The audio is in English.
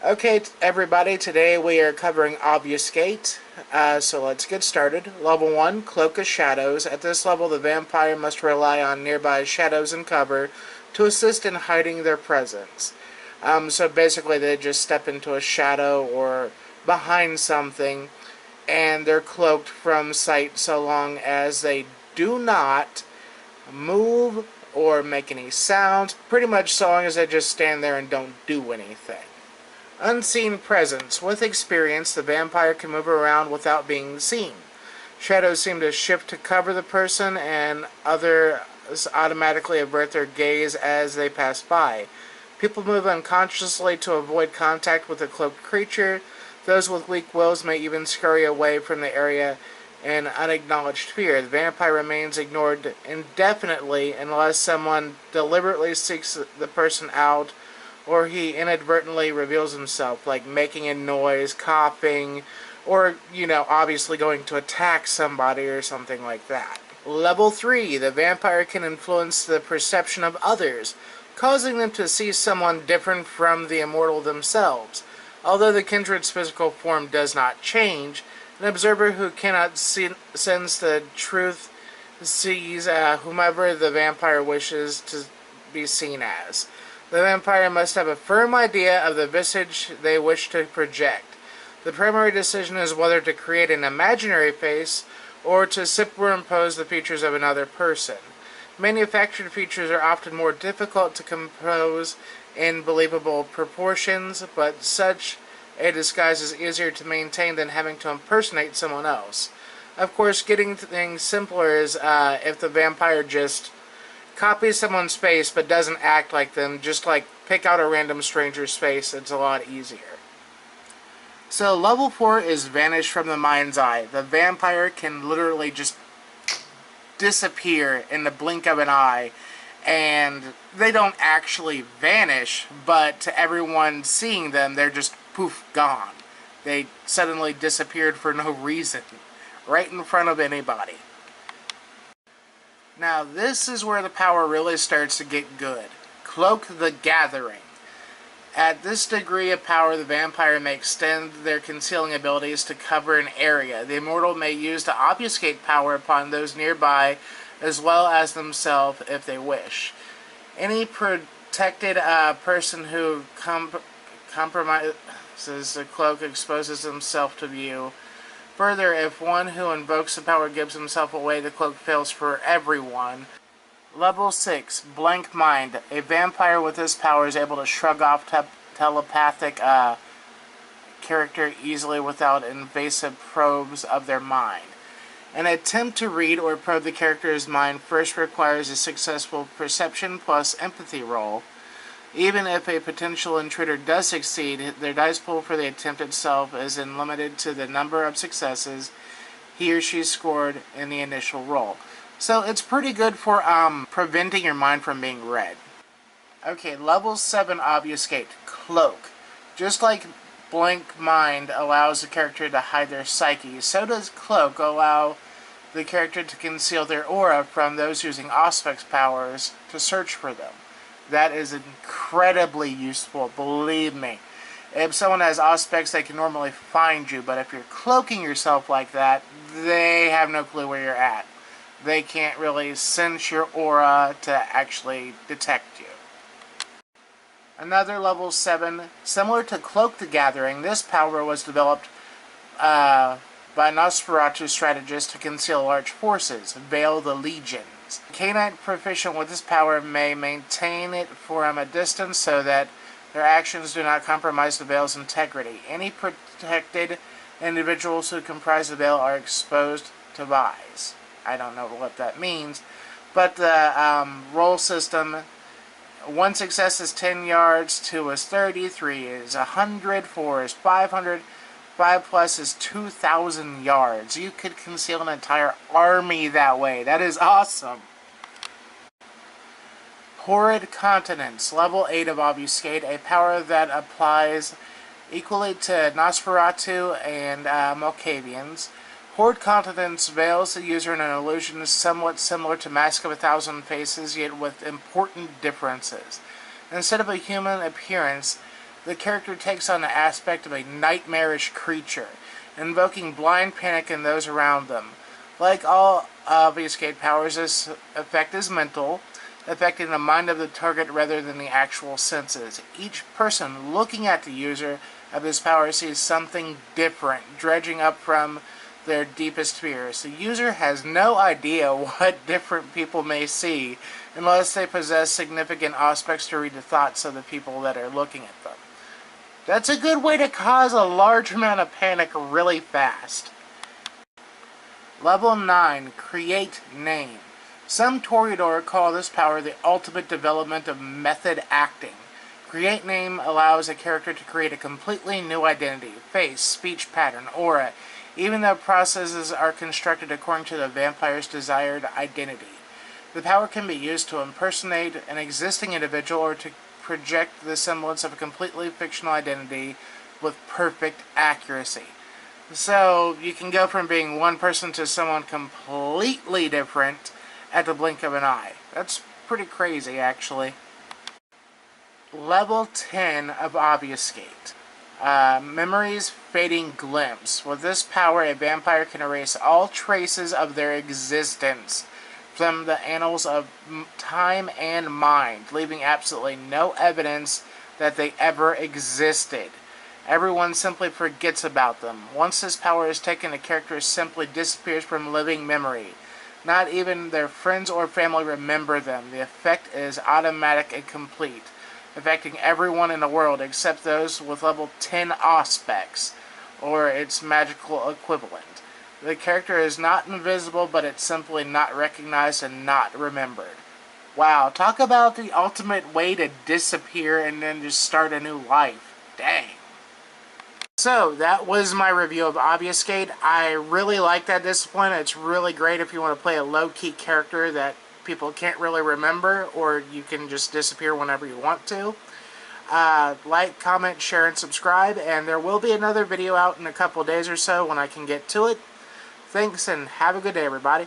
Okay, everybody, today we are covering Obfuscate. So let's get started. Level 1, Cloak of Shadows. At this level, the vampire must rely on nearby shadows and cover to assist in hiding their presence. So basically, they just step into a shadow or behind something, and they're cloaked from sight so long as they do not move or make any sounds. Pretty much so long as they just stand there and don't do anything. Unseen presence. With experience, the vampire can move around without being seen. Shadows seem to shift to cover the person, and others automatically avert their gaze as they pass by. People move unconsciously to avoid contact with a cloaked creature. Those with weak wills may even scurry away from the area in unacknowledged fear. The vampire remains ignored indefinitely unless someone deliberately seeks the person out or he inadvertently reveals himself, like making a noise, coughing, or, obviously going to attack somebody or something like that. Level 3. The vampire can influence the perception of others, causing them to see someone different from the immortal themselves. Although the kindred's physical form does not change, an observer who cannot sense the truth sees whomever the vampire wishes to be seen as. The vampire must have a firm idea of the visage they wish to project. The primary decision is whether to create an imaginary face or to superimpose the features of another person. Manufactured features are often more difficult to compose in believable proportions, but such a disguise is easier to maintain than having to impersonate someone else. Of course, getting things simpler is if the vampire just copies someone's face but doesn't act like them, just like pick out a random stranger's face. It's a lot easier. So level 4 is Vanish from the Mind's Eye. The vampire can literally just disappear in the blink of an eye, and they don't actually vanish, but to everyone seeing them, they're just poof, gone. They suddenly disappeared for no reason, right in front of anybody. Now, this is where the power really starts to get good. Cloak the Gathering. At this degree of power, the vampire may extend their concealing abilities to cover an area. The immortal may use to obfuscate power upon those nearby, as well as themselves if they wish. Any protected person who compromises the cloak exposes himself to view. Further, if one who invokes the power gives himself away, the cloak fails for everyone. Level 6, Blank Mind. A vampire with this power is able to shrug off telepathic character easily without invasive probes of their mind. An attempt to read or probe the character's mind first requires a successful perception plus empathy roll. Even if a potential intruder does succeed, their dice pool for the attempt itself is limited to the number of successes he or she scored in the initial roll. So it's pretty good for preventing your mind from being read. Okay, level 7 Obfuscate. Cloak. Just like Blank Mind allows the character to hide their psyche, so does Cloak allow the character to conceal their aura from those using Auspex powers to search for them. That is incredibly useful, believe me. If someone has Auspex, they can normally find you, but if you're cloaking yourself like that, they have no clue where you're at. They can't really sense your aura to actually detect you. Another level 7, similar to Cloak the Gathering, this power was developed by Nosferatu strategists to conceal large forces, Veil the Legions. Canine proficient with this power may maintain it from a distance so that their actions do not compromise the Veil's integrity. Any protected individuals who comprise the Veil are exposed to Vise. I don't know what that means, but the roll system, 1 success is 10 yards, 2 is 30, 3 is 100, 4 is 500, 5 plus is 2,000 yards. You could conceal an entire army that way. That is awesome. Horrid Continence, level 8 of Obfuscate, a power that applies equally to Nosferatu and Malkavians. Horrid Continence veils the user in an illusion somewhat similar to Mask of a Thousand Faces, yet with important differences. Instead of a human appearance, the character takes on the aspect of a nightmarish creature, invoking blind panic in those around them. Like all obfuscate powers, this effect is mental, affecting the mind of the target rather than the actual senses. Each person looking at the user of this power sees something different, dredging up from their deepest fears. The user has no idea what different people may see unless they possess significant aspects to read the thoughts of the people that are looking at them. That's a good way to cause a large amount of panic really fast. Level 9, Create Name. Some Toreador call this power the ultimate development of method acting. Create Name allows a character to create a completely new identity, face, speech pattern, aura, even though processes are constructed according to the vampire's desired identity. The power can be used to impersonate an existing individual or to project the semblance of a completely fictional identity with perfect accuracy. So you can go from being one person to someone completely different at the blink of an eye. That's pretty crazy, actually. Level 10 of Obfuscate. Memories Fading Glimpse. With this power, a vampire can erase all traces of their existence from the annals of time and mind, leaving absolutely no evidence that they ever existed. Everyone simply forgets about them. Once this power is taken, a character simply disappears from living memory. Not even their friends or family remember them. The effect is automatic and complete, affecting everyone in the world except those with level 10 aspects, or its magical equivalent. The character is not invisible, but it's simply not recognized and not remembered. Wow, talk about the ultimate way to disappear and then just start a new life. Dang. So, that was my review of Obfuscate. I really like that discipline. It's really great if you want to play a low-key character that people can't really remember, or you can just disappear whenever you want to. Like, comment, share, and subscribe, and there will be another video out in a couple days or so when I can get to it. Thanks, and have a good day, everybody.